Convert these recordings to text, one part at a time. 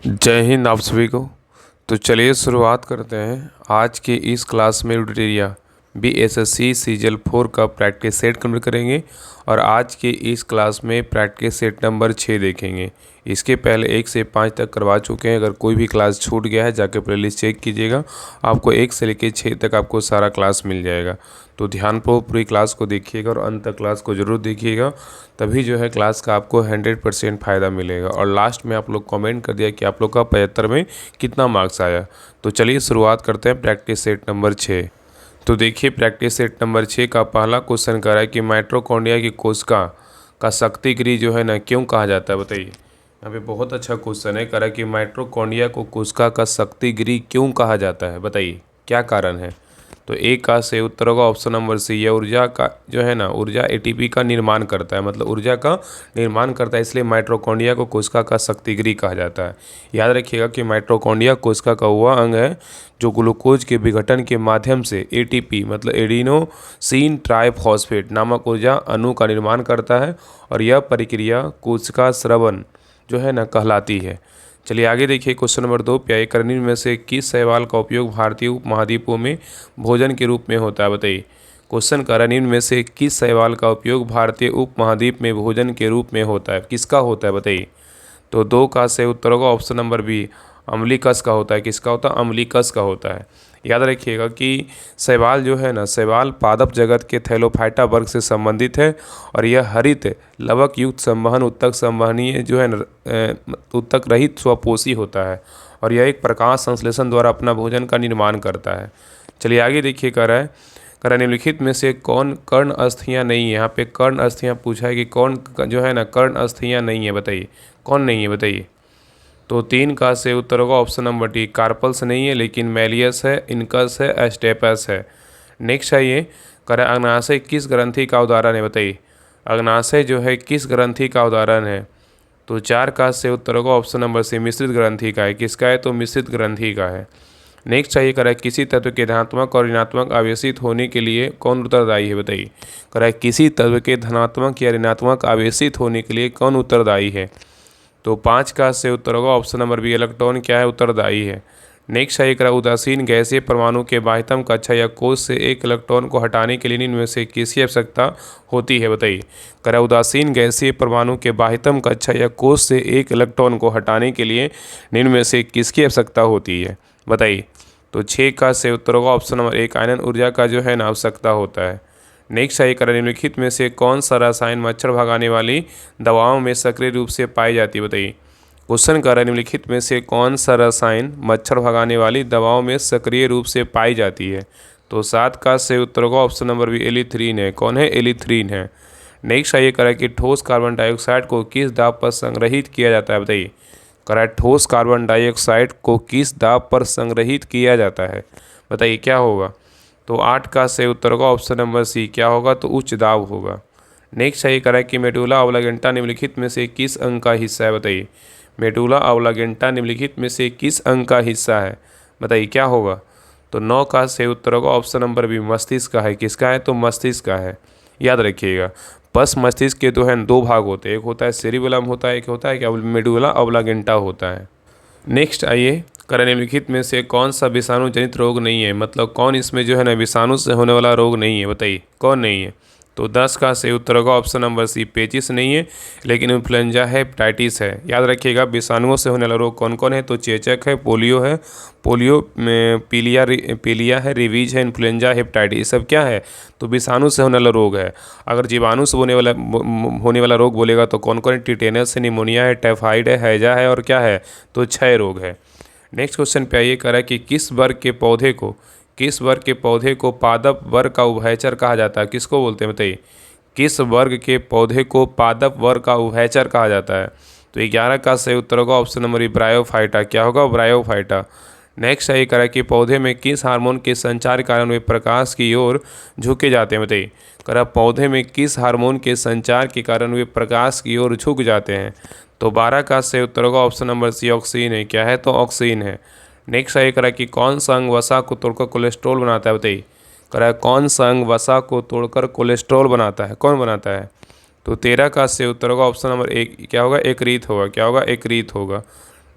जय हिंद आप सभी को। तो चलिए शुरुआत करते हैं आज के इस क्लास में। यूटेरिया बीएसएससी सीजल 4 का प्रैक्टिस सेट कंप्लीट करेंगे और आज के इस क्लास में प्रैक्टिस सेट नंबर 6 देखेंगे। इसके पहले 1 से 5 तक करवा चुके हैं। अगर कोई भी क्लास छूट गया है जाके प्लेलिस्ट चेक कीजिएगा, आपको 1 से लेकर 6 तक आपको सारा क्लास मिल जाएगा। तो ध्यानपूर्वक पूरी क्लास को देखिएगा और अंत तक क्लास को ज़रूर देखिएगा, तभी जो है क्लास का आपको 100% फ़ायदा मिलेगा। और लास्ट में आप लोग कमेंट कर दिया कि आप लोग का 75 में कितना मार्क्स आया। तो चलिए शुरुआत करते हैं प्रैक्टिस सेट नंबर 6। तो देखिए प्रैक्टिस सेट नंबर 6 का पहला क्वेश्चन कह रहा है कि माइटोकॉन्ड्रिया की कोशिका का शक्ति गृह जो है ना क्यों कहा जाता है, बताइए। यहाँ पे बहुत अच्छा क्वेश्चन है, कह रहा है कि माइटोकॉन्ड्रिया को कोशिका का शक्ति गृह क्यों कहा जाता है, बताइए क्या कारण है। तो एक का से उत्तर होगा ऑप्शन नंबर सी। यह ऊर्जा का जो है ना ऊर्जा एटीपी का निर्माण करता है, मतलब ऊर्जा का निर्माण करता है, इसलिए माइटोकॉन्ड्रिया को कोशिका का शक्ति गृह कहा जाता है। याद रखिएगा कि माइटोकॉन्ड्रिया कोशिका का वह अंग है जो ग्लूकोज के विघटन के माध्यम से एटीपी मतलब एडिनोसिन ट्राइफॉस्फेट नामक ऊर्जा अणु का निर्माण करता है, और यह प्रक्रिया कोशिका स्रवण जो है ना कहलाती है। चलिए आगे देखिए क्वेश्चन नंबर 2 पे, निम्न में से किस शैवाल का उपयोग भारतीय उपमहाद्वीपों में भोजन के रूप में होता है, बताइए। क्वेश्चन कर निम्न में से किस शैवाल का उपयोग भारतीय उपमहाद्वीप में भोजन के रूप में होता है, किसका होता है, बताइए। तो 2 का से उत्तर होगा ऑप्शन नंबर बी, अम्लीकस का होता है। किसका होता है, अम्लीकस का होता है। याद रखिएगा कि शैवाल जो है ना शैवाल पादप जगत के थैलोफाइटा वर्ग से संबंधित है, और यह हरित लवक युक्त संवहन उत्तक संवहनीय जो है उत्तक रहित स्वपोषी होता है, और यह एक प्रकाश संश्लेषण द्वारा अपना भोजन का निर्माण करता है। चलिए आगे देखिए कह रहा निम्नलिखित में से कौन कर्ण अस्थियाँ नहीं है। यहाँ पे कर्ण अस्थियाँ पूछा है कि कौन जो है ना कर्ण अस्थियाँ नहीं है, बताइए कौन नहीं है, बताइए। तो 3 का से उत्तर होगा ऑप्शन नंबर डी, कार्पल्स नहीं है लेकिन मैलियस है, इनकस है, एस्टेपस है। नेक्स्ट है ये कह रहा अग्नाशय किस ग्रंथि का उदाहरण है, बताइए। अग्नाशय जो है किस ग्रंथि का उदाहरण है। तो 4 का से उत्तर होगा ऑप्शन नंबर सी, मिश्रित ग्रंथि का है। किसका है, तो मिश्रित ग्रंथि का है। नेक्स्ट चाहिए कह रहा है किसी तत्व के धनात्मक और ऋणात्मक आवेशित होने के लिए कौन उत्तरदायी है, बताइए। कह रहा है किसी तत्व के धनात्मक या ऋणात्मक आवेशित होने के लिए कौन उत्तरदायी है। तो 5 का से उत्तर होगा ऑप्शन नंबर बी, इलेक्ट्रॉन क्या है, उत्तरदायी है। नेक्स्ट है कह रहा उदासीन गैसीय परमाणु के बाह्यतम कक्षा या कोष से एक इलेक्ट्रॉन को हटाने के लिए निम्न में से किसकी आवश्यकता होती है, बताइए। कह रहा उदासीन गैसीय परमाणु के बाह्यतम कक्षा या कोष से एक इलेक्ट्रॉन को हटाने के लिए निम्न में से किसकी आवश्यकता होती है, बताइए। तो 6 का से उत्तर होगा ऑप्शन नंबर एक, आयनन ऊर्जा का जो है ना आवश्यकता होता है। नेक्स्ट है कह रहा निम्नलिखित में से कौन सा रसायन मच्छर भगाने वाली दवाओं में सक्रिय रूप से पाई जाती है, बताइए। क्वेश्चन कर रहा है निम्नलिखित में से कौन सा रसायन मच्छर भगाने वाली दवाओं में सक्रिय रूप से पाई जाती है। तो 7 का से उत्तर होगा ऑप्शन नंबर बी, एलिथ्रीन है। कौन है, एलिथ्रीन है। नेक्स्ट है कह रहा है कि ठोस कार्बन डाइऑक्साइड को किस दाब पर संग्रहित किया जाता है, बताइए। कह रहा है ठोस कार्बन डाइऑक्साइड को किस दाब पर संग्रहित किया जाता है, बताइए क्या होगा। तो 8 का से उत्तर होगा ऑप्शन नंबर सी, क्या होगा, तो उच्च दाब होगा। नेक्स्ट है कह रहा है कि मेडुला ऑब्लागेंटा निम्नलिखित में से किस अंग का हिस्सा है, बताइए। मेडुला ऑब्लागेंटा निम्नलिखित में से किस अंग का हिस्सा है, बताइए क्या होगा। तो 9 का से उत्तर होगा ऑप्शन नंबर बी, मस्तिष्क का है। किसका है, तो मस्तिष्क का है। याद रखिएगा बस मस्तिष्क के जो है 2 भाग होते हैं, एक होता है सेरिबेलम होता है, एक होता है क्या, मेडुला ऑब्लागेंटा होता है। नेक्स्ट आइए करण निम्नलिखित में से कौन सा विषाणु जनित रोग नहीं है, मतलब कौन इसमें जो है ना विषाणु से होने वाला रोग नहीं है, बताइए कौन नहीं है। तो 10 का सही उत्तर होगा ऑप्शन नंबर सी, पेचिस नहीं है लेकिन इन्फ्लुएंजा है, हेपेटाइटिस है। याद रखिएगा विषाणुओं से होने वाला रोग कौन कौन है, तो चेचक है, पोलियो में पीलिया है, रिवीज है, इन्फ्लुएंजा, हेपेटाइटिस, सब क्या है, तो विषाणु से होने वाला रोग है। अगर जीवाणु से होने वाला रोग बोलेगा तो कौन कौन है, टिटेनस है, निमोनिया है, टाइफाइड है, हैजा है, और क्या है, तो क्षय रोग है। नेक्स्ट क्वेश्चन पे आइए कह रहा है कि किस वर्ग के पौधे को पादप वर्ग का उभयचर कहा जाता है, किसको बोलते हैं, बताइए। किस वर्ग के पौधे को पादप वर्ग का उभयचर कहा जाता है। तो 11 का सही उत्तर होगा ऑप्शन नंबर ब्रायोफाइटा। क्या होगा, ब्रायोफाइटा। नेक्स्ट है कह रहा है कि पौधे में किस हार्मोन के संचार के कारण वे प्रकाश की ओर झुके जाते हैं, बताइए। कह रहा पौधे में किस हार्मोन के संचार के कारण वे प्रकाश की ओर झुक जाते हैं। तो 12 का सही उत्तर होगा ऑप्शन नंबर सी, ऑक्सीन है। क्या है, तो ऑक्सीन है। नेक्स्ट है कह रहा है कि कौन सा अंग वसा को तोड़कर कोलेस्ट्रॉल बनाता है, बताइए। कह रहा है कौन सा अंग वसा को तोड़कर कोलेस्ट्रॉल बनाता है, कौन बनाता है। तो 13 का सही उत्तर होगा ऑप्शन नंबर एक, क्या होगा, एकरीत होगा। क्या होगा, एकरीत होगा।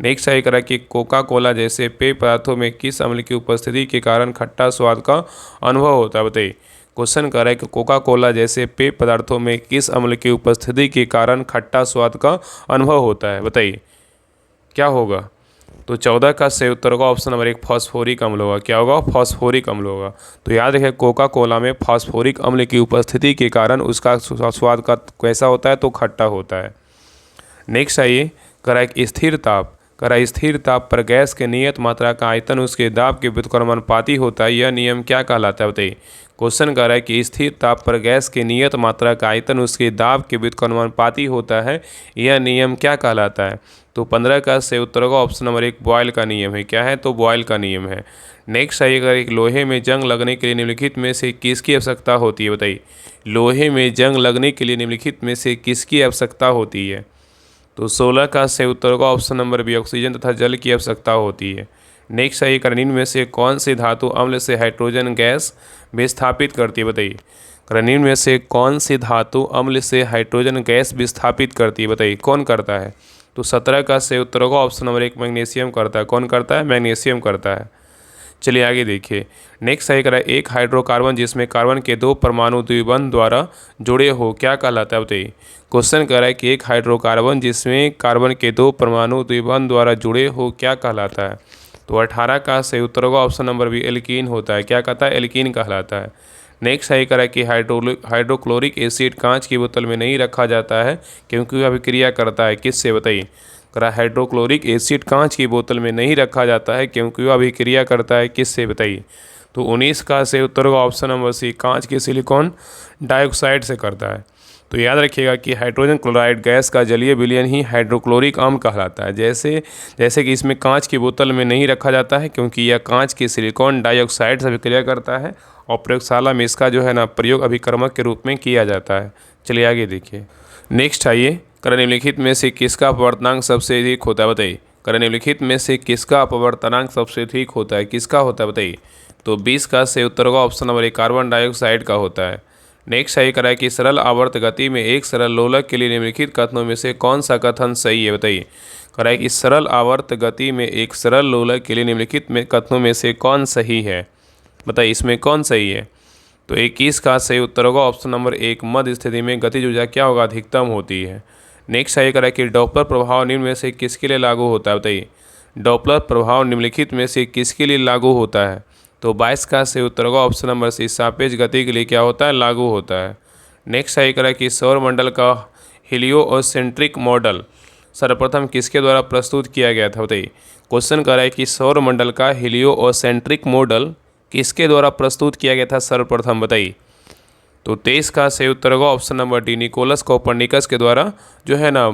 नेक्स्ट सही करा कि कोका कोला जैसे पेय पदार्थों में किस अम्ल की उपस्थिति के कारण खट्टा स्वाद का अनुभव होता है, बताइए। क्वेश्चन कर रहा है कि कोका कोला जैसे पेय पदार्थों में किस अम्ल की उपस्थिति के कारण खट्टा स्वाद का अनुभव होता है, बताइए क्या होगा। तो 14 का सही उत्तर होगा ऑप्शन नंबर 1 फास्फोरिक अम्ल होगा। क्या होगा? फास्फोरिक अम्ल होगा। तो याद रखिए कोका कोला में फास्फोरिक अम्ल की उपस्थिति के कारण उसका स्वाद का कैसा होता है? तो खट्टा होता है। नेक्स्ट आइए करा एक स्थिर ताप। करा स्थिर ताप पर गैस के नियत मात्रा का आयतन उसके दाब के व्युत्क्रमानुपाती होता है, यह नियम क्या कहलाता है, बताइए। क्वेश्चन कर रहा है कि स्थिर ताप पर गैस के नियत मात्रा का आयतन उसके दाब के व्युत्क्रमानुपाती होता है, यह नियम क्या कहलाता है। तो 15 का सही उत्तर होगा ऑप्शन नंबर 1 बॉयल का नियम है। क्या है? तो बॉयल का नियम है। नेक्स्ट आइए अगर एक लोहे में जंग लगने के लिए निम्नलिखित में से किसकी आवश्यकता होती है, बताइए। लोहे में जंग लगने के लिए निम्नलिखित में से किसकी आवश्यकता होती है। तो 16 का सही उत्तर होगा ऑप्शन नंबर बी ऑक्सीजन तथा जल की आवश्यकता होती है। नेक्स्ट है निम्न में से कौन सी धातु अम्ल से हाइड्रोजन गैस विस्थापित करती है, बताइए। निम्न में से कौन सी धातु अम्ल से हाइड्रोजन गैस विस्थापित करती है, बताइए कौन करता है। तो 17 का सही उत्तर होगा ऑप्शन नंबर 1 मैग्नीशियम करता है। कौन करता है? मैग्नीशियम करता है। चलिए आगे देखिए। नेक्स्ट सही करा एक हाइड्रोकार्बन जिसमें कार्बन के 2 परमाणु द्विबंध द्वारा जुड़े हो क्या कहलाता है, बताइए। क्वेश्चन कर रहा है कि एक हाइड्रोकार्बन जिसमें कार्बन के 2 परमाणु द्विबंध द्वारा जुड़े हो क्या कहलाता है। तो 18 का सही उत्तर होगा ऑप्शन नंबर बी एल्कीन होता है। क्या कहता है? एल्कीन कहलाता है। नेक्स्ट सही करा कि हाइड्रोक्लोरिक एसिड कांच की बोतल में नहीं रखा जाता है क्योंकि वह अभिक्रिया करता है, किससे, बताइए। करा हाइड्रोक्लोरिक एसिड कांच की बोतल में नहीं रखा जाता है क्योंकि वह अभिक्रिया करता है, किससे, बताइए। तो 19 का सही उत्तर होगा ऑप्शन नंबर सी कांच के सिलिकॉन डाइऑक्साइड से करता है। तो याद रखिएगा कि हाइड्रोजन क्लोराइड गैस का जलीय विलयन ही हाइड्रोक्लोरिक अम्ल कहलाता है। जैसे कि इसमें कांच की बोतल में नहीं रखा जाता है क्योंकि यह कांच के सिलिकॉन डाइऑक्साइड से अभिक्रिया करता है और प्रयोगशाला में इसका जो है ना प्रयोग अभिक्रमक के रूप में किया जाता है। चलिए आगे देखिए। नेक्स्ट आइए निम्नलिखित में से किसका अपवर्तनांक सबसे अधिक होता है, बताइए। निम्नलिखित में से किसका अपवर्तनांक सबसे अधिक होता है, किसका होता है, बताइए। तो 20 का सही उत्तर होगा ऑप्शन नंबर 1 कार्बन डाइऑक्साइड का होता है। नेक्स्ट सही करा है कि सरल आवर्त गति में एक सरल लोलक के लिए निम्नलिखित कथनों में से कौन सा कथन सही है, बताइए। करा है कि सरल आवर्त गति में एक सरल लोलक के लिए निम्नलिखित में कथनों में से कौन सही है, बताइए इसमें कौन सही है। तो 21 का सही उत्तर होगा ऑप्शन नंबर 1 मध्य स्थिति में गतिज ऊर्जा क्या होगा, अधिकतम होती है। नेक्स्ट सही करा कि डॉपलर प्रभाव निम्न में से किसके लिए लागू होता है, बताइए। डॉपलर प्रभाव निम्नलिखित में से किसके लिए लागू होता है। तो 22 का सही उत्तर होगा ऑप्शन नंबर सी सापेक्ष गति के लिए क्या होता है, लागू होता है। नेक्स्ट सही करा कि सौरमंडल का हीलियोसेंट्रिक मॉडल सर्वप्रथम किसके द्वारा प्रस्तुत किया गया था, बताइए। क्वेश्चन कर रहा है कि सौरमंडल का हीलियोसेंट्रिक मॉडल किसके द्वारा प्रस्तुत किया गया था सर्वप्रथम, बताइए। तो 23 का सही उत्तर होगा option number D Nicolaus Copernicus के द्वारा जो है ना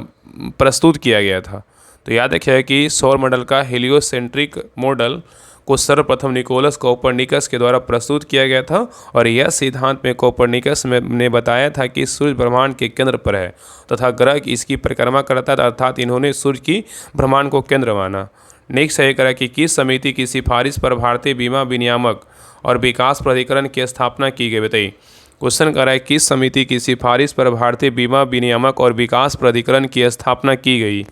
प्रस्तुत किया गया था। तो याद रखिएगा कि सौरमंडल का हीलियोसेंट्रिक मॉडल को सर्वप्रथम निकोलस कोपर्निकस के द्वारा प्रस्तुत किया गया था और यह सिद्धांत में कोपर्निकस ने बताया था कि सूर्य ब्रह्मांड के केंद्र पर है तथा ग्रह इसकी परिक्रमा करता था, अर्थात इन्होंने सूर्य की ब्रह्मांड को केंद्र माना। नेक्स्ट सही करा कि किस समिति की सिफारिश पर भारतीय बीमा विनियामक और विकास प्राधिकरण की स्थापना की गई, बताइए। क्वेश्चन कर रहा है किस समिति की सिफारिश पर भारतीय बीमा विनियामक और विकास प्राधिकरण की स्थापना की गई,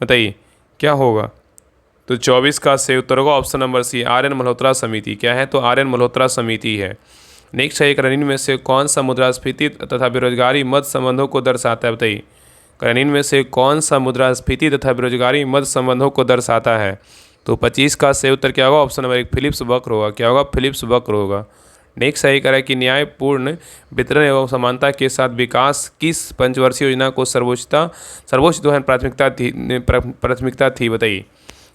बताइए क्या होगा। तो 24 का सही उत्तर होगा option number C R N. Malhotra समिति। क्या है? तो आर.एन. मल्होत्रा समिति है। नेक्स्ट है निम्न में से कौन सा मुद्रास्फीति तथा बेरोजगारी मध्य संबंधों को दर्शाता है, बताइए। निम्न में से कौन सा मुद्रास्फीति तथा बेरोजगारी मध्य संबंधों को दर्शाता है। तो 25 का सही उत्तर क्या होगा, ऑप्शन नंबर 1 फिलिप्स वक्र होगा। क्या होगा? फिलिप्स वक्र होगा। नेक्स्ट सही करा कि न्यायपूर्ण वितरण एवं समानता के साथ विकास किस पंचवर्षीय योजना को सर्वोच्च जो है प्राथमिकता थी, बताइए।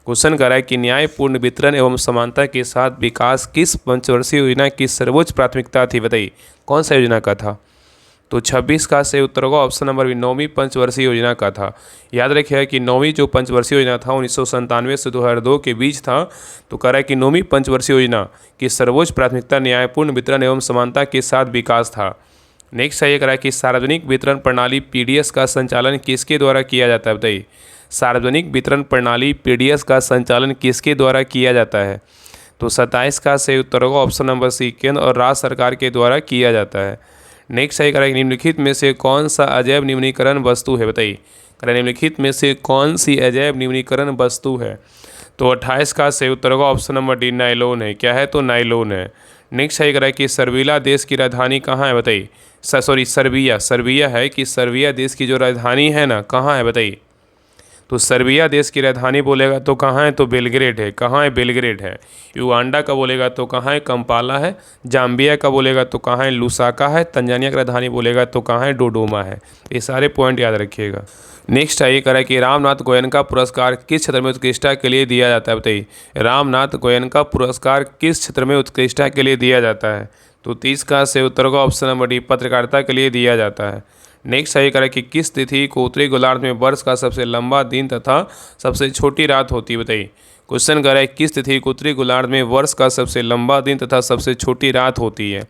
क्वेश्चन कर रहा है कि न्यायपूर्ण वितरण एवं समानता के साथ विकास किस पंचवर्षीय योजना की सर्वोच्च प्राथमिकता थी, बताइए कौन सा योजना का था। तो 26 का सही उत्तर होगा ऑप्शन नंबर बी 9वीं पंचवर्षीय योजना का था। याद रखिएगा कि 9वीं जो पंचवर्षीय योजना था 1997 से 2002 के बीच था। तो कह रहा है कि 9वीं पंचवर्षीय योजना की सर्वोच्च प्राथमिकता न्यायपूर्ण वितरण एवं समानता के साथ विकास था। नेक्स्ट है ये कह रहा है कि सार्वजनिक वितरण प्रणाली पीडीएस का संचालन किसके द्वारा किया जाता है, बताइए। सार्वजनिक वितरण प्रणाली पीडीएस का संचालन किसके द्वारा किया जाता है। तो 27 का सही उत्तर होगा ऑप्शन नंबर सी केंद्र और राज्य सरकार के द्वारा किया जाता है। नेक्स्ट सही करें निम्नलिखित में से कौन सा अजैव न्यूनीकरण वस्तु है, बताइए। करें निम्नलिखित में से कौन सी अजैव न्यूनीकरण वस्तु है? तो 28 का सही उत्तर होगा ऑप्शन नंबर डी, नाइलोन है। क्या है? तो नाइलोन है। नेक्स्ट सही करें कि सर्बिया देश की राजधानी कहाँ है? बताइए। सॉरी, सर्बिया है कि सर्बिया देश की जो राजधानी है ना, कहाँ है बताइए। तो सर्बिया देश की राजधानी बोलेगा तो कहाँ है? तो बेलग्रेड है। कहाँ है? बेलग्रेड है। युगांडा का बोलेगा तो कहाँ है? कंपाला है। जाम्बिया का बोलेगा तो कहाँ है? लुसाका है। तंजानिया की राजधानी बोलेगा तो कहाँ है? डोडोमा है। ये सारे पॉइंट याद रखिएगा। नेक्स्ट आइए करें कि रामनाथ गोयनका पुरस्कार किस क्षेत्र में उत्कृष्टता के लिए दिया जाता है? बताइए। रामनाथ गोयनका पुरस्कार किस क्षेत्र में उत्कृष्टता के लिए दिया जाता है? तो 30 का सही उत्तर होगा ऑप्शन नंबर डी, पत्रकारिता के लिए दिया जाता है। नेक्स्ट सही करें कि किस तिथि को उत्तरी गोलार्ध में वर्ष का सबसे लंबा दिन तथा सबसे छोटी रात होती है? बताइए। क्वेश्चन करें किस तिथि को उत्तरी गोलार्ध में वर्ष का सबसे लंबा दिन तथा सबसे छोटी रात होती है?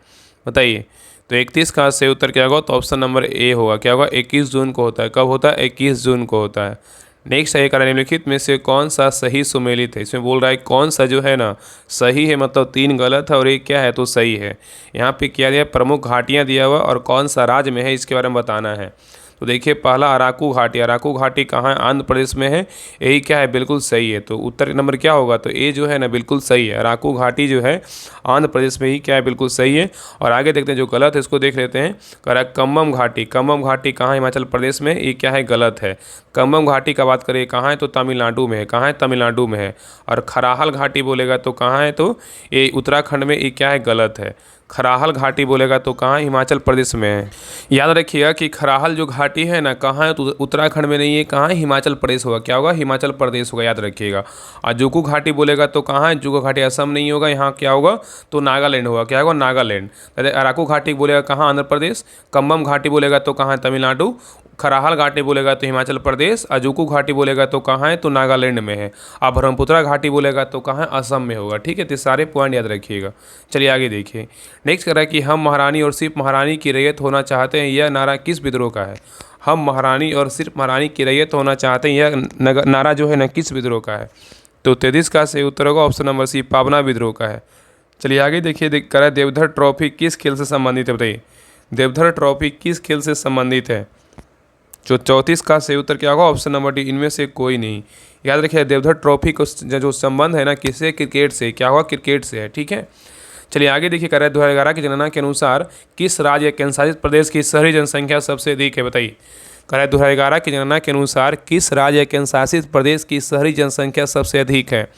बताइए। तो 31 का सही उत्तर क्या होगा? तो ऑप्शन नंबर ए होगा। क्या होगा? 21 जून को होता है। कब होता है? 21 जून को होता है। नेक्स्ट सही करें निम्नलिखित में से कौन सा सही सुमेलित है? इसमें बोल रहा है कौन सा जो है ना सही है, मतलब 3 गलत है और एक क्या है? तो सही है। यहाँ पे क्या दिया? प्रमुख घाटियाँ दिया हुआ और कौन सा राज्य में है इसके बारे में बताना है। तो देखिए पहला अराकू घाटी। अराकू घाटी कहाँ है? आंध्र प्रदेश में है। यही क्या है? बिल्कुल सही है। तो उत्तर नंबर क्या होगा? तो ए जो है ना बिल्कुल सही है। अराकू घाटी जो है आंध्र प्रदेश में ही क्या है? बिल्कुल सही है। और आगे देखते हैं जो गलत है इसको देख लेते हैं। करा कम्बम घाटी। कम्बम घाटी कहाँ? हिमाचल प्रदेश में। ये क्या है? गलत है। कम्बम घाटी का बात करें कहाँ है? तो तमिलनाडु में है। कहाँ है? तमिलनाडु में है। और खराहल घाटी बोलेगा तो कहाँ है? तो ये उत्तराखंड में। ये क्या है? गलत है। खराहल घाटी बोलेगा तो कहाँ? हिमाचल प्रदेश में है। याद रखिएगा कि खराहल जो घाटी है ना कहाँ है? तो उत्तराखंड में नहीं है। कहाँ है? हिमाचल प्रदेश होगा। क्या होगा? हिमाचल प्रदेश होगा। याद रखिएगा। और जुकू घाटी बोलेगा तो कहाँ है? जुकू घाटी असम नहीं होगा। यहाँ क्या होगा? तो नागालैंड होगा। क्या होगा? नागालैंड। अराकू घाटी बोलेगा कहाँ? आंध्र प्रदेश। कम्बम घाटी बोलेगा तो कहाँ है? तमिलनाडु। खराहल घाटी बोलेगा तो हिमाचल प्रदेश। अजूकू घाटी बोलेगा तो कहाँ है? तो नागालैंड में है। और ब्रह्मपुत्रा घाटी बोलेगा तो कहाँ है? असम में होगा। ठीक है, तो सारे पॉइंट याद रखिएगा। चलिए आगे देखिए। नेक्स्ट कह रहा है कि हम महारानी और सिर्फ महारानी की रैयत होना चाहते हैं, यह नारा किस विद्रोह का है? हम महारानी और सिर्फ महारानी की रैयत होना चाहते हैं, यह नारा जो है ना किस विद्रोह का है? तो 33 का सही उत्तर होगा ऑप्शन नंबर सी, पाबना विद्रोह का है। चलिए आगे देखिए। कह रहा है देवधर ट्रॉफी किस खेल से संबंधित है? बताइए। देवधर ट्रॉफी किस खेल से संबंधित है? जो 34 का सही उत्तर क्या होगा? ऑप्शन नंबर डी, इनमें से कोई नहीं। याद रखिए देवधर ट्रॉफी को जो संबंध है ना किससे? क्रिकेट से। क्या होगा? क्रिकेट से है। ठीक है, चलिए आगे देखिए। कह रहा है 2011 की जनगणना के अनुसार किस राज्य या केंद्रशासित प्रदेश की शहरी जनसंख्या सबसे अधिक है? बताइए। कह रहा है 2011 की जनगणना के अनुसार किस राज्य या केंद्रशासित प्रदेश की शहरी जनसंख्या सबसे अधिक है?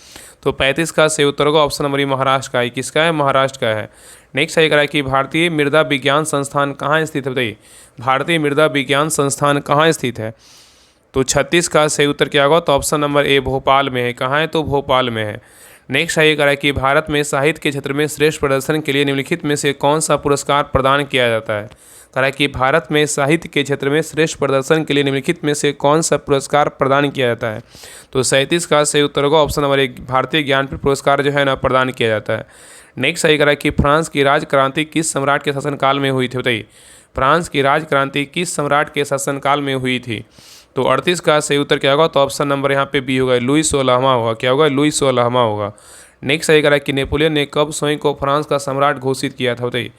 तो 35 का सही उत्तर होगा ऑप्शन नंबर महाराष्ट्र का है। किसका है? महाराष्ट्र का है। नेक्स्ट सही करा है कि भारतीय मृदा विज्ञान संस्थान कहाँ स्थित है? बताइए। भारतीय मृदा विज्ञान संस्थान कहाँ स्थित है? तो 36 का सही उत्तर क्या होगा? तो ऑप्शन नंबर ए, भोपाल में है। कहाँ है? तो भोपाल में है। नेक्स्ट सही करा है कि भारत में साहित्य के क्षेत्र में श्रेष्ठ प्रदर्शन के लिए निम्नलिखित में से कौन सा पुरस्कार प्रदान किया जाता है? कह रहा है कि भारत में साहित्य के क्षेत्र में श्रेष्ठ प्रदर्शन के लिए निम्नलिखित में से कौन सा पुरस्कार प्रदान किया जाता है? तो 37 का सही उत्तर होगा ऑप्शन नंबर एक, भारतीय ज्ञानपीठ पुरस्कार जो है ना प्रदान किया जाता है। नेक्स्ट सही करा है कि फ्रांस की राजक्रांति किस सम्राट के शासनकाल में हुई थी? बताइए। फ्रांस की राजक्रांति किस सम्राट के शासनकाल में हुई थी? तो 38 का सही उत्तर क्या होगा? तो ऑप्शन नंबर यहाँ पे बी होगा, लुई 16वां होगा। क्या होगा? लुई 16वां होगा। नेक्स्ट सही करा कि नेपोलियन ने कब स्वयं को फ्रांस का सम्राट घोषित किया था? बताइए।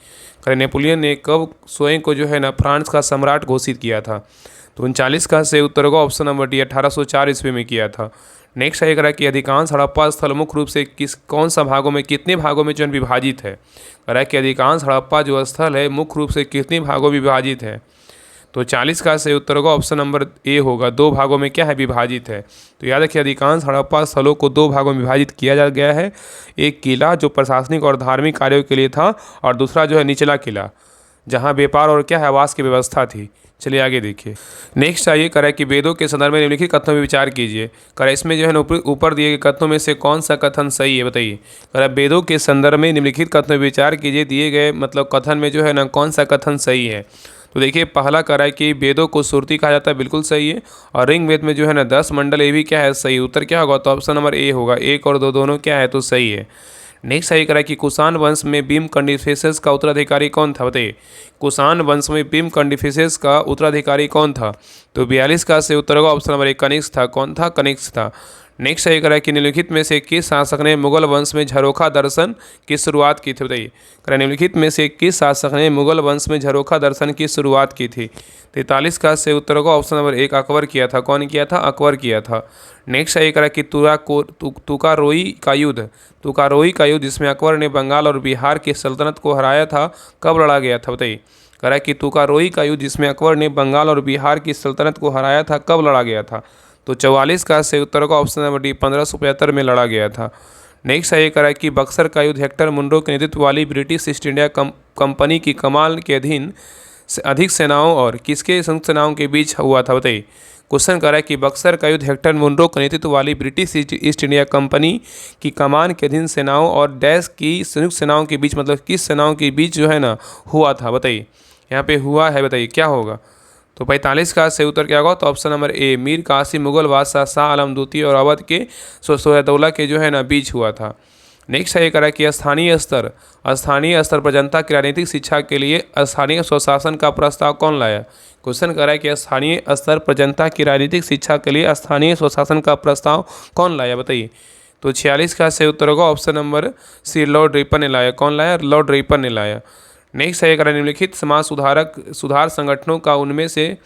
करें नेपोलियन ने कब स्वयं को जो है ना फ्रांस का सम्राट घोषित किया था? तो 39 का सही उत्तर होगा ऑप्शन नंबर डी, 1804 ईस्वी में किया था। नेक्स्ट सही करा कि अधिकांश हड़प्पा स्थल मुख्य रूप से कौन सा भागों में कितने भागों में जो विभाजित है? कह रहा है कि अधिकांश हड़प्पा जो स्थल है मुख्य रूप से कितने भागों में विभाजित है? तो 40 का सही उत्तर होगा ऑप्शन नंबर ए होगा, 2 भागों में क्या है? विभाजित है। तो याद रखिए अधिकांश हड़प्पा स्थलों को 2 भागों में विभाजित किया जा गया है। एक किला जो प्रशासनिक और धार्मिक कार्यों के लिए था, और दूसरा जो है निचला किला जहाँ व्यापार और क्या है आवास की व्यवस्था थी। चलिए आगे देखिए। नेक्स्ट आइए करें कि वेदों के संदर्भ में निम्नलिखित कथनों पर विचार कीजिए। करें इसमें जो है ऊपर दिए गए कथनों में से कौन सा कथन सही है? बताइए। करें वेदों के संदर्भ में निम्नलिखित कथनों पर विचार कीजिए। दिए गए मतलब कथन में जो है ना कौन सा कथन सही है? तो देखिए पहला कह रहा है कि वेदों को श्रुति कहा जाता है, बिल्कुल सही है। और ऋग वेद में जो है ना 10 मंडल, ये भी क्या है? सही। उत्तर क्या होगा? तो ऑप्शन नंबर ए होगा, 1 और 2 दोनों क्या है? तो सही है। नेक्स्ट सही करा कि कुषाण वंश में भीम कंडिफेसेस का उत्तराधिकारी कौन था? बताइए। कुषाण वंश में भीम कंडिफेसेस का उत्तराधिकारी कौन था? तो 42 का सही उत्तर होगा ऑप्शन नंबर ए, कनिष्क था। कौन था? कनिष्क था। नेक्स्ट है करा कि निम्नलिखित में से किस शासक ने मुगल वंश में झरोखा दर्शन की शुरुआत की थी, बताइए। करा निम्नलिखित में से किस शासक ने मुगल वंश में झरोखा दर्शन की शुरुआत की थी। 43 का से उत्तर होगा ऑप्शन नंबर 1 अकबर किया था। कौन किया था? अकबर किया था। नेक्स्ट है करा कि तुकारोई का युद्ध जिसमें अकबर ने बंगाल और बिहार की सल्तनत को हराया था, कब लड़ा गया था, बताइए। करा कि तुकारोई का युद्ध जिसमें अकबर ने बंगाल और बिहार की सल्तनत को हराया था, कब लड़ा गया था। तो 44 का से उत्तर का ऑप्शन नंबर डी 1575 में लड़ा गया था। नेक्स्ट है करा कि बक्सर का युद्ध हेक्टर मुनरो के नेतृत्व वाली ब्रिटिश ईस्ट इंडिया कंपनी की कमान के अधीन अधिक सेनाओं और किसके संयुक्त सेनाओं के बीच हुआ था, बताइए। क्वेश्चन करा कि बक्सर का युद्ध हेक्टर मुनरो के नेतृत्व वाली ब्रिटिश ईस्ट इंडिया कंपनी की कमान के अधीन सेनाओं और डैश की संयुक्त सेनाओं के बीच, मतलब किस सेनाओं के बीच जो है ना हुआ था, बताइए। यहाँ पे हुआ है, बताइए क्या होगा। तो 45 का से उत्तर क्या होगा, तो option number A Mir Qasim Mughal बादशाह शाह आलम द्वितीय और अवध के सोहदौला के जो है ना बीच हुआ था। नेक्स्ट है करा कि स्थानीय स्तर पर जनता की राजनीतिक शिक्षा के लिए स्थानीय स्वशासन का प्रस्ताव कौन लाया। क्वेश्चन करा कि स्थानीय स्तर पर जनता की राजनीतिक शिक्षा के लिए स्थानीय स्वशासन का प्रस्ताव कौन लाया, बताइए। तो 46 का से उत्तर होगा option number C lord Ripon ने लाया। कौन लाया? लॉर्ड रिपन ने लाया। नेक्स्ट है करा निम्नलिखित समाज सुधार संगठनों का उनमें से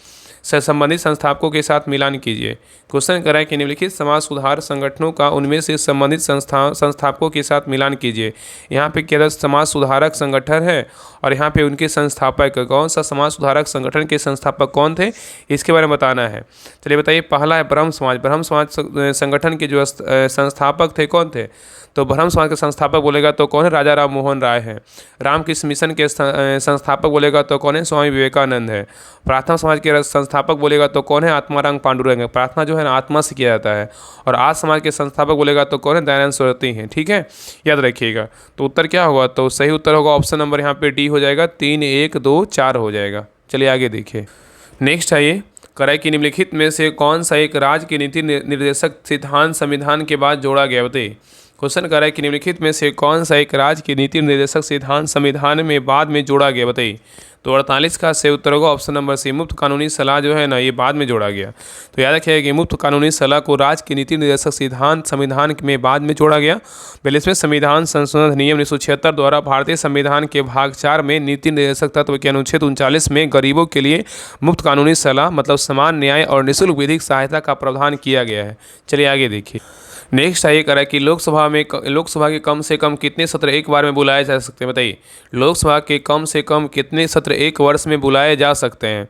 संबंधित संस्थापकों के साथ मिलान कीजिए। क्वेश्चन करा कि निम्नलिखित समाज सुधार संगठनों का उनमें से संबंधित संस्थापकों के साथ मिलान कीजिए। यहाँ पे केवल समाज सुधारक संगठन है और यहाँ पे उनके संस्थापक कौन सा समाज सुधारक संगठन के संस्थापक कौन थे, इसके बारे में बताना है। चलिए बताइए। पहला है ब्रह्म समाज संगठन के जो संस्थापक थे कौन थे, तो ब्रह्म समाज के संस्थापक बोलेगा तो कौन है? राजा राम मोहन राय है। रामकृष्ण मिशन के संस्थापक बोलेगा तो कौन है? स्वामी विवेकानंद है। प्रार्थना समाज के संस्थापक बोलेगा तो कौन है? आत्माराम पांडुरंग है। प्रार्थना जो है ना आत्मा से किया जाता है। और आज समाज के संस्थापक बोलेगा तो कौन है? दयानंद सरस्वती हैं। ठीक है, याद रखिएगा। तो उत्तर क्या होगा, तो सही उत्तर होगा ऑप्शन नंबर यहाँ पे डी हो जाएगा। 3 1 2 4 हो जाएगा। चलिए आगे देखिए। नेक्स्ट है ये कराए कि निम्नलिखित में से कौन सा एक राज्य की नीति निर्देशक सिद्धांत संविधान के बाद जोड़ा गया, बताइए। क्वेश्चन कर रहा है कि निम्नलिखित में से कौन सा एक राज्य की नीति निर्देशक सिद्धांत संविधान में बाद में जोड़ा गया, बताइए। तो 48 का से उत्तर होगा ऑप्शन नंबर सी मुफ्त कानूनी सलाह जो है ना ये बाद में जोड़ा गया। तो याद रखिएगा कि मुफ्त कानूनी सलाह को राज्य की नीति निर्देशक सिद्धांत संविधान में बाद में जोड़ा गया। 42वें संविधान संशोधन अधिनियम 1976 द्वारा भारतीय संविधान के भाग 4 में नीति निर्देशक तत्व के अनुच्छेद 39 में गरीबों के लिए मुफ्त कानूनी सलाह मतलब समान न्याय और निःशुल्क विधिक सहायता का प्रावधान किया गया है। चलिए आगे देखिए। नेक्स्ट ये करा कि लोकसभा के कम से कम कितने सत्र एक बार में बुलाए जा सकते हैं, बताइए। लोकसभा के कम से कम कितने सत्र एक वर्ष में बुलाए जा सकते हैं।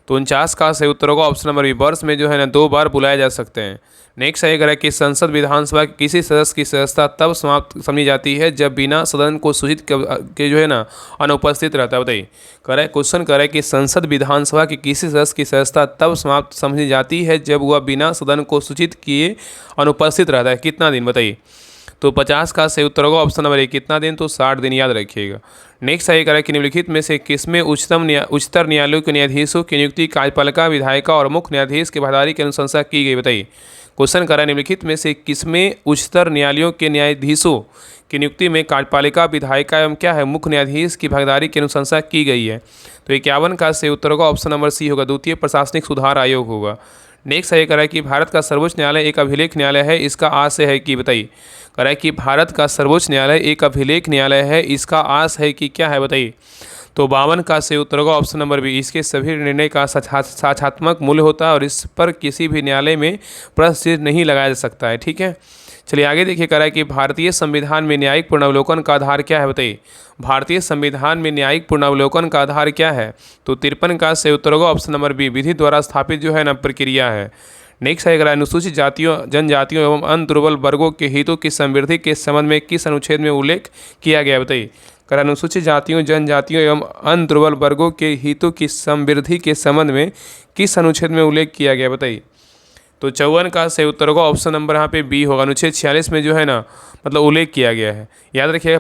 तो 49 का सही उत्तर होगा ऑप्शन नंबर बी, वर्ष में जो है ना 2 बार बुलाए जा सकते हैं। नेक्स्ट है करा कि संसद विधानसभा के किसी सदस्य की सदस्यता तब समाप्त समझी जाती है जब बिना सदन को सूचित के जो है ना अनुपस्थित रहता है, बताइए। करे क्वेश्चन करे कि संसद विधानसभा के किसी सदस्य की सदस्यता तब समाप्त समझी जाती है जब वह बिना सदन को सूचित किए अनुपस्थित रहता है, कितना दिन, बताइए। तो 50 का सही उत्तर होगा ऑप्शन नंबर ए, कितना दिन, तो 60 दिन, याद रखिएगा। नेक्स्ट है करें कि निम्नलिखित में से किसमें उच्चतर न्यायालयों के न्यायाधीशों की नियुक्ति कार्यपालिका विधायिका और मुख्य न्यायाधीश की भागीदारी की अनुशंसा की गई, बताइए। क्वेश्चन करें निम्नलिखित में से किसमें उच्चतर न्यायालयों के न्यायाधीशों की नियुक्ति में कार्यपालिका विधायिका एवं क्या है मुख्य न्यायाधीश की भागीदारी की अनुशंसा की गई है। तो 51 का सही उत्तर होगा ऑप्शन नंबर सी होगा, द्वितीय प्रशासनिक सुधार आयोग होगा। नेक्स्ट है करा कि भारत का सर्वोच्च न्यायालय एक अभिलेख न्यायालय है, इसका आशय है कि, बताइए। करा कि भारत का सर्वोच्च न्यायालय एक अभिलेख न्यायालय है, इसका आशय है कि क्या है, बताइए। तो 52 का सही उत्तर होगा ऑप्शन नंबर बी, इसके सभी निर्णय का साक्ष्यात्मक मूल्य होता है और इस पर किसी भी न्यायालय में प्रश्न नहीं लगाया जा सकता है, ठीक है। चलिए आगे देखिए करा कि भारतीय संविधान में न्यायिक पुनरावलोकन का आधार क्या है, बताइए। भारतीय संविधान में न्यायिक पुनरावलोकन का आधार क्या है। तो 53 का सही उत्तर होगा ऑप्शन नंबर बी, विधि द्वारा स्थापित जो है ना प्रक्रिया है। नेक्स्ट है अनुसूचित जातियों जनजातियों एवं अन्य दुर्बल वर्गों के हितों की समृद्धि के संबंध में किस अनुच्छेद में उल्लेख किया गया, बताइए। कर अनुसूचित जातियों जनजातियों एवं अन्य दुर्बल वर्गों के हितों की समृद्धि के संबंध में किस अनुच्छेद में उल्लेख किया गया, बताइए। तो 54 का सही उत्तर होगा ऑप्शन नंबर यहाँ पे बी होगा, अनुच्छेद 46 में जो है ना मतलब उल्लेख किया गया है। याद रखिएगा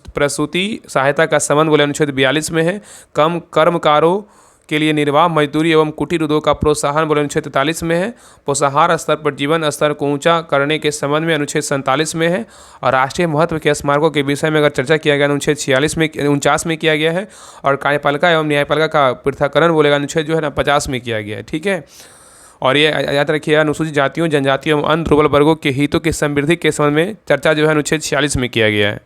प्रसूति सहायता का संबंध बोले अनुच्छेद 42 में है। कम कर्मकारों के लिए निर्वाह मजदूरी एवं कुटीर उद्योग का प्रोत्साहन बोले अनुच्छेद 43 में है। पोषाहार स्तर पर जीवन स्तर को ऊंचा करने के संबंध में अनुच्छेद 47 में है। और राष्ट्रीय महत्व के स्मारकों के विषय में अगर चर्चा किया गया अनुच्छेद 49 में किया गया है। और कार्यपालिका एवं न्यायपालिका का पृथककरण बोलेगा अनुच्छेद जो है ना 50 में किया गया है, ठीक है। और ये याद रखिए, अनुसूचित जातियों, जनजातियों एवं अन्य दुर्बल वर्गों के हितों की समृद्धि के संबंध में चर्चा जो है अनुच्छेद 46 में किया गया है।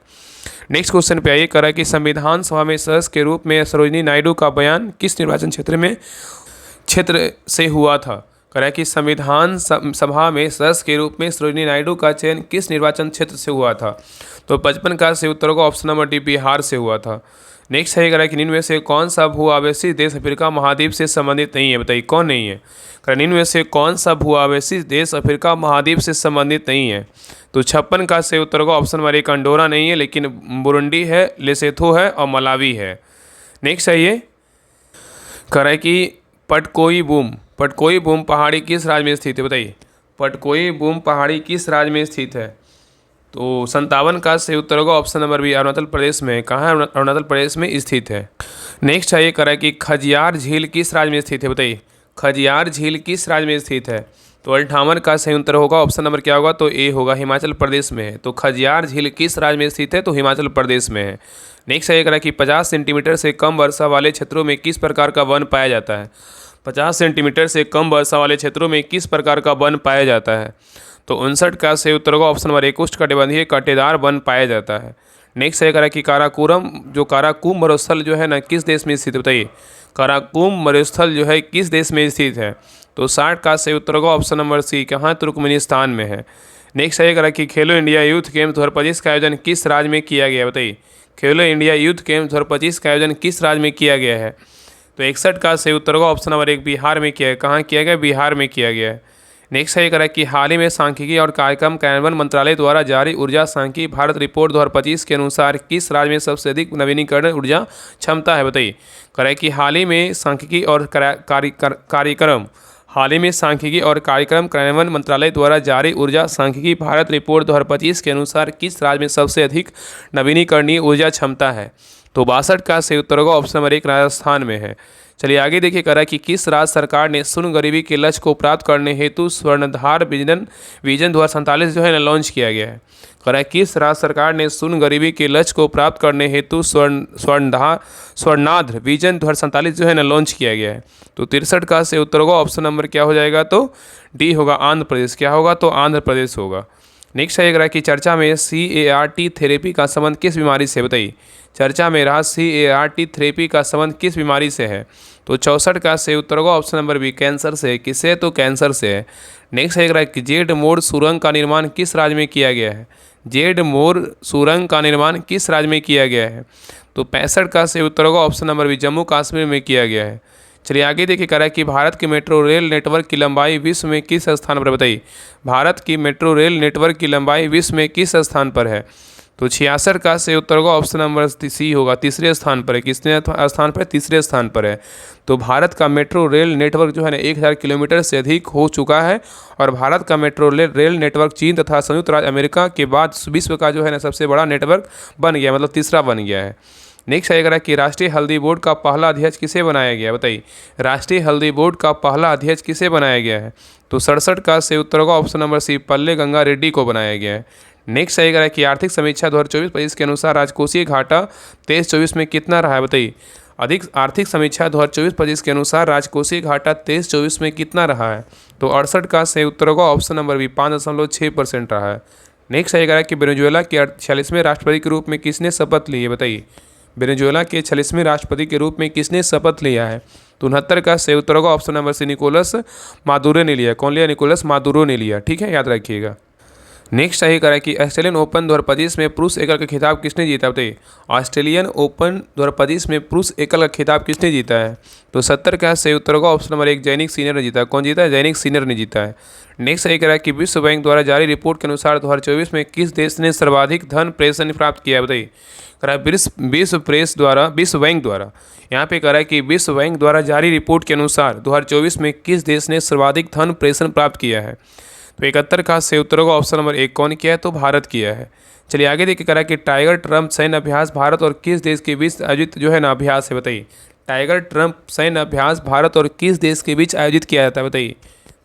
नेक्स्ट क्वेश्चन पे आइए, करा कि संविधान सभा में सदस्य के रूप में सरोजिनी नायडू का बयान किस निर्वाचन क्षेत्र से हुआ था। करा कि संविधान सभा में सदस्य के रूप में सरोजिनी नायडू का चयन किस निर्वाचन क्षेत्र से हुआ था। तो 55 का से उत्तर होगा ऑप्शन नंबर डी, बिहार से हुआ था। नेक्स्ट है करा कि निम्न में से कौन सा भू आवासीय देश अफ्रीका महाद्वीप से संबंधित नहीं है। बताइए कौन नहीं है। करा निम्न में से कौन सा भू आवासीय देश अफ्रीका महाद्वीप से संबंधित नहीं है। तो 56 का से उत्तर होगा ऑप्शन नंबर 1, अंडोरा नहीं है, लेकिन बुरुंडी है, लेसोथो है और मलावी है। नेक्स्ट है ये करा कि पटकोई बूम पहाड़ी किस राज्य में स्थित है। बताइए पटकोई बूम पहाड़ी किस राज्य में स्थित है। तो 57 का से उत्तर होगा option number B, Arunachal Pradesh में। कहाँ है, अरुणाचल प्रदेश में स्थित है। नेक्स्ट है ये करा कि खजियार झील किस राज्य में स्थित है। बताइए खजियार झील किस राज्य में स्थित है। तो 58 का सही उत्तर होगा ऑप्शन नंबर क्या होगा, तो ए होगा, हिमाचल प्रदेश में है। तो खजियार झील किस राज्य में स्थित है, तो हिमाचल प्रदेश में है। नेक्स्ट है ये करा कि 50 सेंटीमीटर से कम वर्षा वाले क्षेत्रों में किस प्रकार का वन पाया जाता है। 50 सेंटीमीटर से कम वर्षा वाले क्षेत्रों में किस प्रकार का वन पाया जाता है। तो 59 का सही उत्तर होगा ऑप्शन नंबर 1, उष्णकटिबंधीय कांटेदार वन पाया जाता है। नेक्स्ट है करा कि काराकोरम मरुस्थल जो है ना किस देश में स्थित है। बताइए काराकोरम मरुस्थल जो है किस देश में स्थित है। तो 60 का सही उत्तर होगा ऑप्शन नंबर सी, कहाँ, तुर्कमेनिस्तान में है। नेक्स्ट है करा कि खेलो इंडिया यूथ गेम्स 2025 का आयोजन किस राज्य में किया गया है। बताइए खेलो इंडिया यूथ गेम्स 2025 का आयोजन किस राज्य में किया गया है। तो 61 का सही उत्तर होगा ऑप्शन नंबर 1, बिहार में किया है। कहाँ किया गया, बिहार में किया गया है। नेक्स्ट है करा कि हाल ही में सांख्यिकी और कार्यक्रम कार्यान्वयन मंत्रालय द्वारा जारी ऊर्जा सांख्यिकी भारत रिपोर्ट 2025 के अनुसार किस राज्य में सबसे अधिक नवीनीकरण ऊर्जा क्षमता है। बताइए करा कि हाल ही में सांख्यिकी और कार्यक्रम कार्यान्वयन मंत्रालय द्वारा जारी ऊर्जा सांख्यिकी भारत रिपोर्ट 2025 के अनुसार किस राज्य में सबसे अधिक नवीनीकरणीय ऊर्जा क्षमता है। तो 62 का सही उत्तर होगा ऑप्शन नंबर 1, राजस्थान में है। चलिए आगे देखिए करा कि किस राज्य सरकार ने शून्य गरीबी के लक्ष्य को प्राप्त करने हेतु स्वर्णधार विजन 2047 जो है ना लॉन्च किया गया है। करा किस राज्य सरकार ने शून्य गरीबी के लक्ष्य को प्राप्त करने हेतु स्वर्णाध्र विजन 2047 जो है ना लॉन्च किया गया है। तो 63 का से उत्तर होगा ऑप्शन नंबर क्या हो जाएगा, तो डी होगा, आंध्र प्रदेश। क्या होगा, तो आंध्र प्रदेश होगा। नेक्स्ट है करा कि चर्चा में CAR-T थेरेपी का संबंध किस बीमारी से। बताइए चर्चा में रहा CAR-T थेरेपी का संबंध किस बीमारी से है। तो 64 का सही उत्तर होगा ऑप्शन नंबर बी, कैंसर से। किससे, तो कैंसर से है। नेक्स्ट है कि जेड मोर सुरंग का निर्माण किस राज्य में किया गया है। जेड मोर सुरंग का निर्माण किस राज्य में किया गया है। तो 65 का सही उत्तर होगा option number B, Jammu Kashmir में किया गया है। चलिए आगे देखिए करा कि भारत के मेट्रो रेल नेटवर्क की लंबाई विश्व में किस स्थान पर। बताइए भारत की मेट्रो रेल नेटवर्क की लंबाई विश्व में किस स्थान पर है। तो 66 का से उत्तर होगा ऑप्शन नंबर सी होगा, तीसरे स्थान पर है। किसने स्थान पर, तीसरे स्थान पर है। तो भारत का मेट्रो रेल नेटवर्क जो है ना 1000 किलोमीटर से अधिक हो चुका है और भारत का मेट्रो रेल नेटवर्क चीन तथा संयुक्त राज्य अमेरिका के बाद विश्व का जो है ना सबसे बड़ा नेटवर्क बन गया, मतलब तीसरा बन गया है। नेक्स्ट आएगा कि राष्ट्रीय हल्दी बोर्ड का पहला अध्यक्ष किसे बनाया गया। बताइए राष्ट्रीय हल्दी बोर्ड का पहला अध्यक्ष किसे बनाया गया है। तो 67 का से उत्तर होगा ऑप्शन नंबर सी, पल्ले गंगा रेड्डी को बनाया गया है। नेक्स्ट आएगा कि आर्थिक समीक्षा 2024-25 के अनुसार राजकोषीय घाटा 23-24 में कितना रहा है। बताइए अधिक आर्थिक समीक्षा 2024-25 के अनुसार राजकोषीय घाटा 23-24 में कितना रहा है। तो 68 का सही उत्तर होगा ऑप्शन नंबर बी, 5.6% रहा है। नेक्स्ट आएगा कि वेनेजुएला के 46वें राष्ट्रपति के रूप में किसने शपथ ली है। बताइए वेनेजुएला के 46वें राष्ट्रपति के रूप में किसने शपथ लिया है। तो 69 का सही उत्तर होगा option number C, Nicolas Maduro ने लिया। कौन लिया, निकोलस मादुरो ने लिया। ठीक है, याद रखिएगा। नेक्स्ट सही करा कि ऑस्ट्रेलियन ओपन 2025 में पुरुष एकल का खिताब किसने जीता। बताइए ऑस्ट्रेलियन ओपन 2025 में पुरुष एकल का खिताब किसने जीता है। तो 70 का सही उत्तर होगा ऑप्शन नंबर 1, जैनिक सीनियर ने जीता। कौन जीता है, जैनिक सीनियर ने जीता है। नेक्स्ट सही करा कि विश्व बैंक द्वारा जारी रिपोर्ट के अनुसार 2024 में किस देश ने सर्वाधिक धन प्रेषण प्राप्त किया है। बताइए करा विश्व बैंक द्वारा यहाँ पे करा कि विश्व बैंक द्वारा जारी रिपोर्ट के अनुसार 2024 में किस देश ने सर्वाधिक धन प्रेषण प्राप्त किया है। तो 71 का सही उत्तर होगा ऑप्शन नंबर 1, कौन किया है, तो भारत किया है। चलिए आगे देखिए करा कि टाइगर ट्रम्प सैन्य अभ्यास भारत और किस देश के बीच आयोजित जो है ना अभ्यास है। बताइए टाइगर ट्रम्प सैन्य अभ्यास भारत और किस देश के बीच आयोजित किया जाता है। बताइए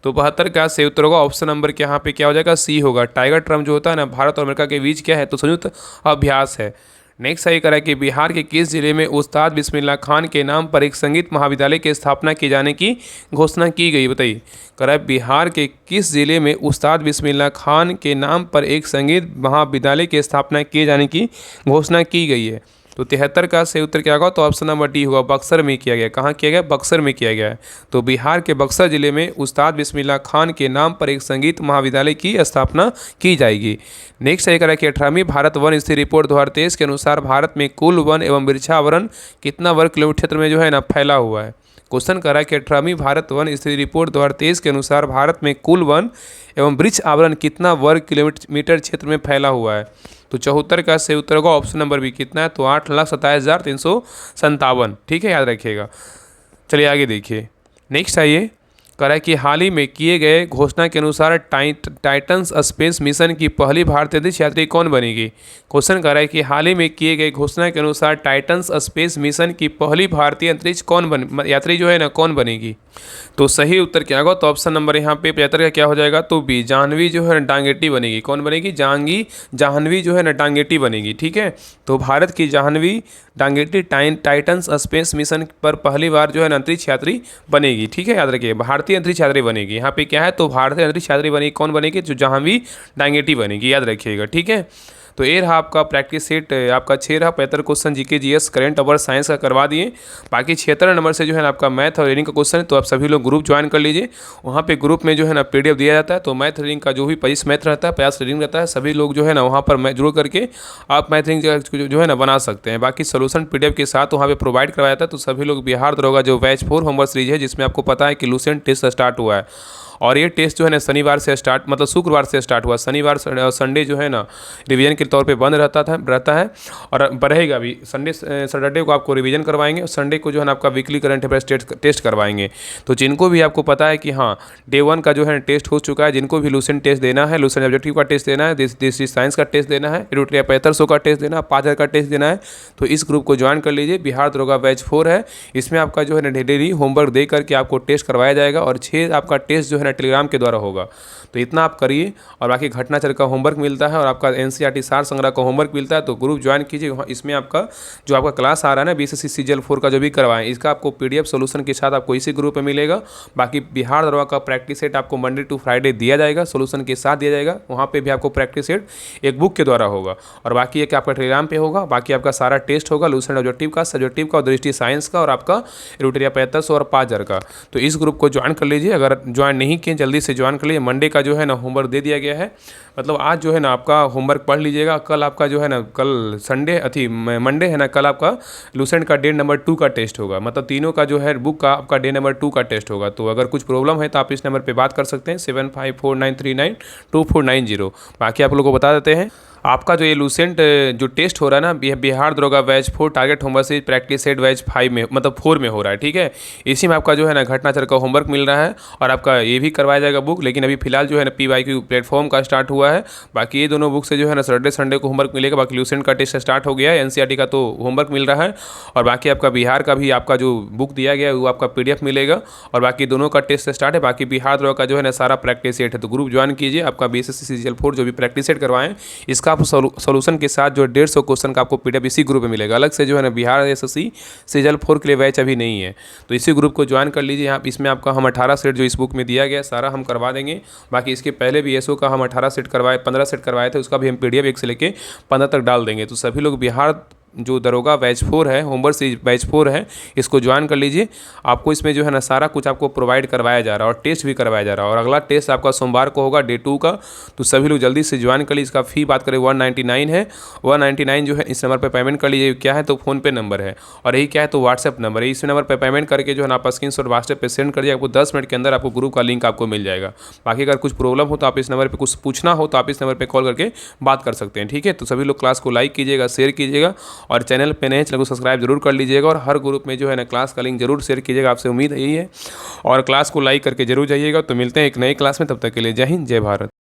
तो 72 का सही उत्तर होगा ऑप्शन नंबर के यहाँ पे क्या हो जाएगा, सी होगा। टाइगर ट्रम्प जो होता है ना भारत और अमेरिका के बीच क्या है, तो संयुक्त अभ्यास है। नेक्स्ट सही करा कि बिहार के किस जिले में उस्ताद बिस्मिल्लाह खान के नाम पर एक संगीत महाविद्यालय की स्थापना किए जाने की घोषणा की गई, बताइए। करा बिहार के किस जिले में उस्ताद बिस्मिल्लाह खान के नाम पर एक संगीत महाविद्यालय की स्थापना किए जाने की घोषणा की गई है। तो 73 का सही उत्तर क्या होगा, तो ऑप्शन नंबर डी होगा, बक्सर में किया गया। कहाँ किया गया, बक्सर में किया गया है। तो बिहार के बक्सर जिले में उस्ताद बिस्मिल्लाह खान के नाम पर एक संगीत महाविद्यालय की स्थापना की जाएगी। नेक्स्ट सही करा कि 18वीं भारत वन स्थिति रिपोर्ट 2023 के अनुसार भारत में कुल वन एवं वृक्षावरण कितना वर्ग किलोमीटर क्षेत्र में जो है ना फैला हुआ है। क्वेश्चन करा कि 18वीं भारत वन स्थिति रिपोर्ट 2023 के अनुसार भारत में कुल वन एवं वृक्ष आवरण कितना वर्ग किलोमीटर क्षेत्र में फैला हुआ है। तो 74 का सही उत्तर होगा ऑप्शन नंबर बी, कितना है, तो 8,27,357। ठीक है, याद रखिएगा। चलिए आगे देखिए। नेक्स्ट आइए, करा कि हाल ही में किए गए घोषणा के अनुसार टाइटन्स स्पेस मिशन की पहली भारतीय अंतरिक्ष यात्री कौन बनेगी। क्वेश्चन करा है कि हाल ही में किए गए घोषणा के अनुसार टाइटन्स स्पेस मिशन की पहली भारतीय अंतरिक्ष यात्री जो है ना कौन बनेगी। तो सही उत्तर क्या होगा, तो ऑप्शन नंबर यहाँ पे 75 का क्या हो जाएगा, तो बी, जाह्नवी जो है ना डांगेटी बनेगी। कौन बनेगी, जाह्नवी जो है ना डांगेटी बनेगी। ठीक है, तो भारत की जाह्नवी डांगेटी टाइटन्स स्पेस मिशन पर पहली बार जो है ना अंतरिक्ष यात्री बनेगी। ठीक है, याद रखिए, भारतीय अंतरिक्ष यात्री बनेगी। यहाँ पे क्या है, तो भारतीय अंतरिक्ष यात्री बनेगी। कौन बनेगी, जो जाह्नवी डांगेटी बनेगी, याद रखिएगा। ठीक है, तो ये रहा आपका प्रैक्टिस सेट, आपका 6 रहा 75 question GK GS current affair science का करवा दिए। बाकी 76 नंबर से जो है ना आपका मैथ और रीडिंग का क्वेश्चन है, तो आप सभी लोग ग्रुप ज्वाइन कर लीजिए। वहाँ पे ग्रुप में जो है ना पीडीएफ दिया जाता है। तो मैथ रीडिंग का जो भी 25 मैथ रहता है, 50 रीडिंग रहता है, सभी लोग जो है ना वहाँ पर मैं जुड़ करके आप मैथ रीडिंग जो है ना बना सकते हैं। बाकी सोल्यूशन पीडीएफ के साथ वहाँ पे प्रोवाइड करवाया जाता है। तो सभी लोग बिहार दरोगा जो बैच 4 होमवर्क सीरीज है, जिसमें आपको पता है कि लूसेंट टेस्ट स्टार्ट हुआ है, और ये टेस्ट जो है ना शनिवार से स्टार्ट, मतलब शुक्रवार से स्टार्ट हुआ। शनिवार संडे जो है ना रिवीजन के तौर पे बंद रहता है और बढ़ेगा भी। संडे सैटरडे को आपको रिवीजन करवाएंगे और संडे को जो है ना आपका वीकली करंट अफेयर्स टेस्ट करवाएंगे। तो जिनको भी आपको पता है कि हाँ डे 1 का जो है टेस्ट हो चुका है, जिनको भी लूसेंट टेस्ट देना है, लूसेंट ऑब्जेक्टिव का टेस्ट देना है, देसी साइंस का टेस्ट देना है, रूटिया 7500 का टेस्ट देना है, 5000 का टेस्ट देना है, तो इस ग्रुप को ज्वाइन कर लीजिए। बिहार दरोगा बैच 4 है, इसमें आपका जो है ना डेली होमवर्क दे करके आपको टेस्ट करवाया जाएगा और 6 आपका टेस्ट जो है ना टेलीग्राम के द्वारा होगा। तो इतना आप करिए, और बाकी घटनाचक्र का होमवर्क मिलता है और आपका एनसीईआरटी सार संग्रह का होमवर्क मिलता है। तो ग्रुप ज्वाइन कीजिए। इसमें आपका जो आपका क्लास आ रहा है ना बीएसएससी सीजीएल 4 का जो भी करवाएं, इसका आपको पीडीएफ सोल्यूशन के साथ आपको इसी ग्रुप में मिलेगा। बाकी बिहार दरोगा का प्रैक्टिस सेट आपको मंडे टू फ्राइडे दिया जाएगा, सोल्यूशन के साथ दिया जाएगा। वहाँ पे भी आपको प्रैक्टिस सेट एक बुक के द्वारा होगा, और बाकी एक आपका टेलीग्राम पे होगा। बाकी आपका सारा टेस्ट होगा लूसेंट ऑब्जेक्टिव का, सब्जेक्टिव का, और दृष्टि साइंस का, और आपका रूटिया 7500 और 5000 का। तो इस ग्रुप को ज्वाइन कर लीजिए। अगर ज्वाइन नहीं किए जल्दी से ज्वाइन कर लीजिए। मंडे का जो है ना होमवर्क दे दिया गया है, मतलब आज जो है ना आपका होमवर्क पढ़ लीजिएगा। कल आपका जो है ना, कल संडे मंडे है ना, कल आपका लूसेंट का डे नंबर 2 का टेस्ट होगा। मतलब तीनों का जो है बुक का आपका डे नंबर 2 का टेस्ट होगा। तो अगर कुछ प्रॉब्लम है तो आप इस नंबर पे बात कर सकते हैं 7549392490। बाकी आप लोगों को बता देते हैं, आपका जो ये लूसेंट जो टेस्ट हो रहा है ना बिहार दरोगा बैच 4 टारगेट होमवर्क से प्रैक्टिस सेट बैच 5 में, मतलब 4 में हो रहा है। ठीक है, इसी में आपका जो है ना घटनाचक्र का होमवर्क मिल रहा है, और आपका ये भी करवाया जाएगा बुक। लेकिन अभी फिलहाल जो है ना PYQ प्लेटफॉर्म का स्टार्ट हुआ है। बाकी ये दोनों बुक से जो है ना सैटरडे संडे को होमवर्क मिलेगा। बाकी लूसेंट का टेस्ट स्टार्ट हो गया है, एनसीईआरटी का तो होमवर्क मिल रहा है, और बाकी आपका बिहार का भी आपका जो बुक दिया गया है वो आपका PDF मिलेगा, और बाकी दोनों का टेस्ट स्टार्ट है। बाकी बिहार दरोगा का जो है ना सारा प्रैक्टिस सेट है। तो ग्रुप ज्वाइन कीजिए। आपका BSSC सीजीएल 4 जो भी प्रैक्टिस सेट करवाएं, इसका आप सोल्यूशन के साथ जो 150 क्वेश्चन का आपको PDF इसी ग्रुप में मिलेगा। अलग से जो है ना बिहार SSC सीजीएल 4 के लिए बैच अभी नहीं है, तो इसी ग्रुप को ज्वाइन कर लीजिए। यहाँ इसमें आपका हम 18 सेट जो इस बुक में दिया गया सारा हम करवा देंगे। बाकी इसके पहले भी SO का हम 18 सेट करवाए, 15 सेट करवाए थे, उसका भी हम PDF 1 से लेके 15 तक डाल देंगे। तो सभी लोग बिहार जो दरोगा बैच 4 है, होमवर्क सीरीज बैच 4 है, इसको ज्वाइन कर लीजिए। आपको इसमें जो है ना सारा कुछ आपको प्रोवाइड करवाया जा रहा है, और टेस्ट भी करवाया जा रहा है, और अगला टेस्ट आपका सोमवार को होगा डे 2 का। तो सभी लोग जल्दी से ज्वाइन कर लीजिए। इसका फ़ी बात करें 199 है। 199 जो है इस नंबर पर पेमेंट कर लीजिए। क्या है तो फ़ोनपे नंबर है, और यही क्या है तो व्हाट्सएप नंबर है। इस नंबर पर पेमेंट करके जो है ना आप स्क्रीनशॉट व्हाट्सएप पर सेंड कर दिए, आपको 10 मिनट के अंदर आपको ग्रुप का लिंक आपको मिल जाएगा। बाकी अगर कुछ प्रॉब्लम हो तो आप इस नंबर पर कुछ पूछना हो तो आप इस नंबर पर कॉल करके बात कर सकते हैं। ठीक है, तो सभी लोग क्लास को लाइक कीजिएगा, शेयर कीजिएगा, और चैनल पर चैनल को सब्सक्राइब जरूर कर लीजिएगा, और हर ग्रुप में जो है ना क्लास का लिंक जरूर शेयर कीजिएगा। आपसे उम्मीद यही है, और क्लास को लाइक करके जरूर जाइएगा। तो मिलते हैं एक नई क्लास में, तब तक के लिए जय हिंद, जय भारत।